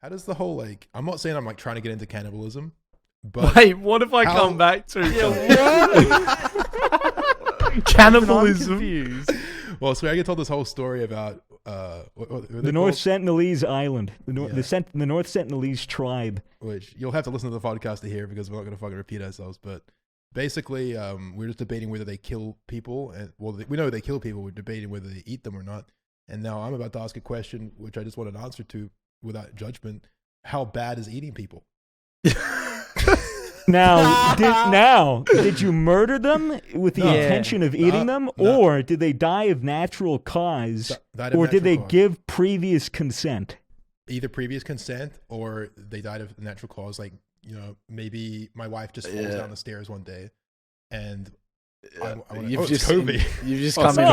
How does the whole like? I'm not saying I'm like trying to get into cannibalism, but Wait, what if I come back to cannibalism? Well, so I get told this whole story about the North Sentinelese Island, the North Sentinelese tribe. Which you'll have to listen to the podcast to hear because we're not going to fucking repeat ourselves. But basically, we're just debating whether they kill people, and we know they kill people. We're debating whether they eat them or not. And now I'm about to ask a question, which I just want an answer to without judgment. How bad is eating people? Now, did you murder them with the intention of eating them, or did they die of natural cause, or did they give previous consent? Either previous consent or they died of natural cause. Like, you know, maybe my wife just falls down the stairs one day, and you've just Kobe. You've just come in.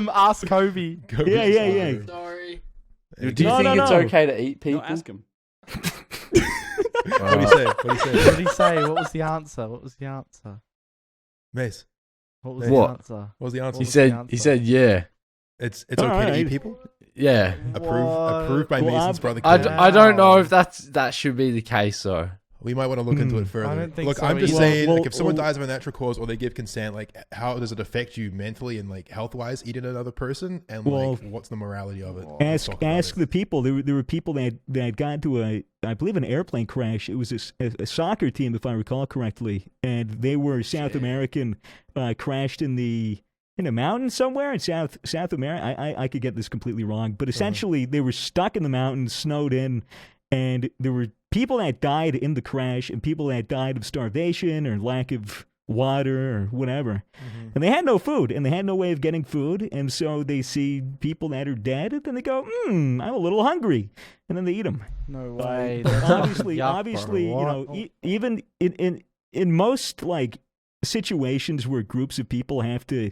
Ask Kobe. Yeah. Sorry. Do you think it's okay to eat people? No, ask him. What do you say? What did he say? What was the answer? Mace. What was the answer? What was the answer? He said, yeah. It's okay to eat people? Yeah. Approved by Mason's brother. I don't know if that should be the case though. We might want to look into it further. I don't think Look, so I'm just either. saying, like, if someone dies of a natural cause or they give consent, like, how does it affect you mentally and like health-wise eating another person? And like, what's the morality of it? Ask the people. There were people that had gone to I believe an airplane crash. It was a soccer team, if I recall correctly, and they were South American, crashed in the mountains somewhere in South America. I could get this completely wrong, but essentially they were stuck in the mountains, snowed in, and there were people that died in the crash and people that died of starvation or lack of water or whatever. Mm-hmm. And they had no food and they had no way of getting food. And so they see people that are dead and then they go, I'm a little hungry. And then they eat them. No way. Obviously, you know, even in most like situations where groups of people have to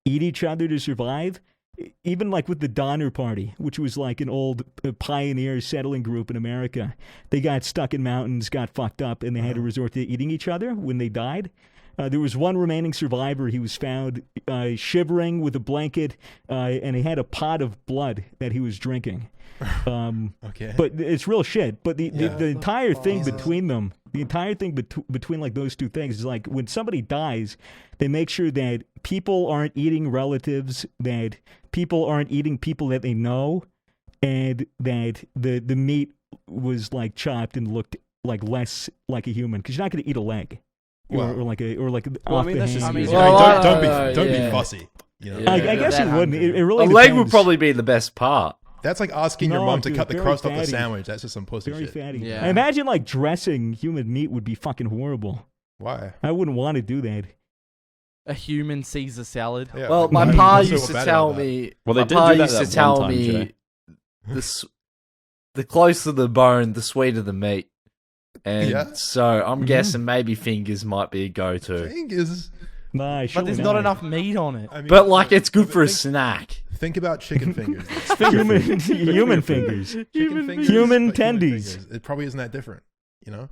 eat each other to survive, even like with the Donner Party, which was like an old pioneer settling group in America, they got stuck in mountains, got fucked up, and they had to resort to eating each other when they died. There was one remaining survivor. He was found shivering with a blanket, and he had a pot of blood that he was drinking. Okay. But it's real shit. But the entire thing between them, between like those two things is like when somebody dies, they make sure that people aren't eating relatives, that people aren't eating people that they know, and that the meat was like chopped and looked like less like a human because you're not going to eat a leg. Or like well, I mean, that's just easy. Don't be fussy. You know? I guess you wouldn't. It really a leg would probably be the best part. That's like asking your mom to cut the crust off the sandwich. That's just some pussy very shit. Fatty. Yeah. I imagine like dressing human meat would be fucking horrible. Why? I wouldn't want to do that. A human Caesar salad. Yeah, well, my pa used to tell me. Well, they my did pa do that used to that tell one time, me Jay. the closer the bone, the sweeter the meat. And so I'm guessing maybe fingers might be a go-to. Fingers? Nah, but there's not enough meat on it. I mean, but like it's good for a snack. Think about chicken fingers. human fingers. Chicken fingers. Human but human tendies. fingers. It probably isn't that different. You know?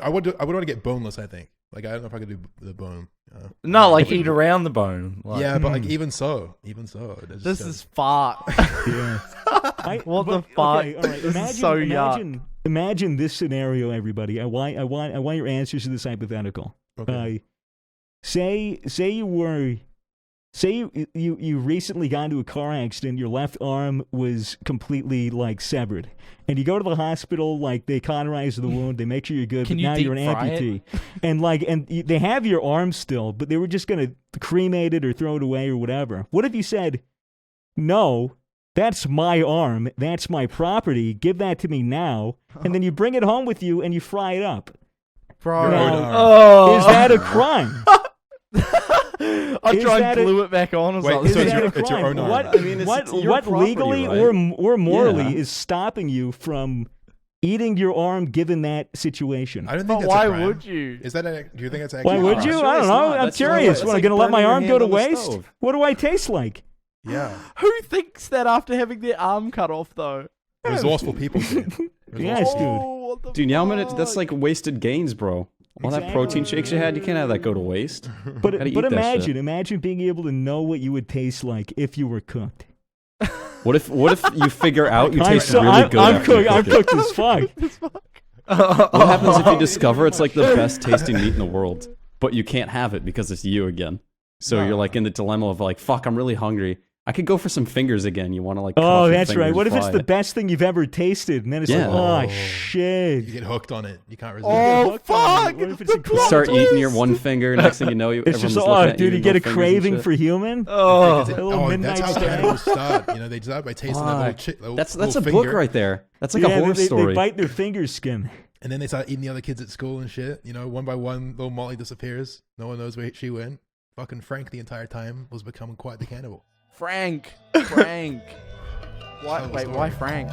I would want to get boneless, I think. Like, I don't know if I could do the bone. No, like eat around the bone. Like, yeah, but like even so. This is fart. Yeah. What the fuck? Okay, all right. This is so yuck. Imagine this scenario, everybody. I want your answers to this hypothetical. Okay. Say you recently got into a car accident. Your left arm was completely like severed, and you go to the hospital. Like they cauterize the wound, they make sure you're good. Can but you now you're an deep fry amputee, and they have your arm still, but they were just gonna cremate it or throw it away or whatever. What if you said, "No, that's my arm. That's my property. Give that to me now," and then you bring it home with you and you fry it up? Bro, is that a crime? I try and glue it back on or something. So Is that a it's your crime? own arm. What, I mean, it's your what property, legally right? or morally Yeah. is stopping you from eating your arm given that situation? I don't think But that's why a crime. would you? Is that do you think that's actually Why a would crime? you? Sure I don't it's know. not. I'm That's curious. like- What, I'm it's going to like let my burning arm your go to hand on the waste? stove. What do I taste like? Yeah. Who thinks that after having their arm cut off, though? Resourceful people. Dude. Yes, dude. Oh, what the Dude, now fuck? that's like wasted gains, bro. All that protein shakes you had, you can't have that go to waste. But Gotta eat that imagine, shit. imagine being able to know what you would taste like if you were cooked. What if you figure out you I'm taste really good? I'm after you cooked cook as fuck. What happens if you discover it's like the best tasting meat in the world, but you can't have it because it's you again? So you're like in the dilemma of like, fuck, I'm really hungry. I could go for some fingers again. You want to like? Cut off your That's right. fingers, What if it's fry the it? best thing you've ever tasted, and then it's Yeah. like, oh You shit. get hooked on it. You can't resist. Oh fuck! What if it's The incredible? plot Start twist! eating your one finger. Next thing you know, It's everyone's just, looking oh, at dude, you. you get no a fingers and craving shit. for human. Oh, a little Oh, midnight that's how snack. cannibals start. You know, they start by tasting that little chip. That's little a finger, book right there. That's like yeah, a horror they story. bite their finger skin. And then they start eating the other kids at school and shit. You know, one by one, little Molly disappears. No one knows where she went. Fucking Frank the entire time was becoming quite the cannibal. Frank. Tell Why? the Wait, story. why Frank?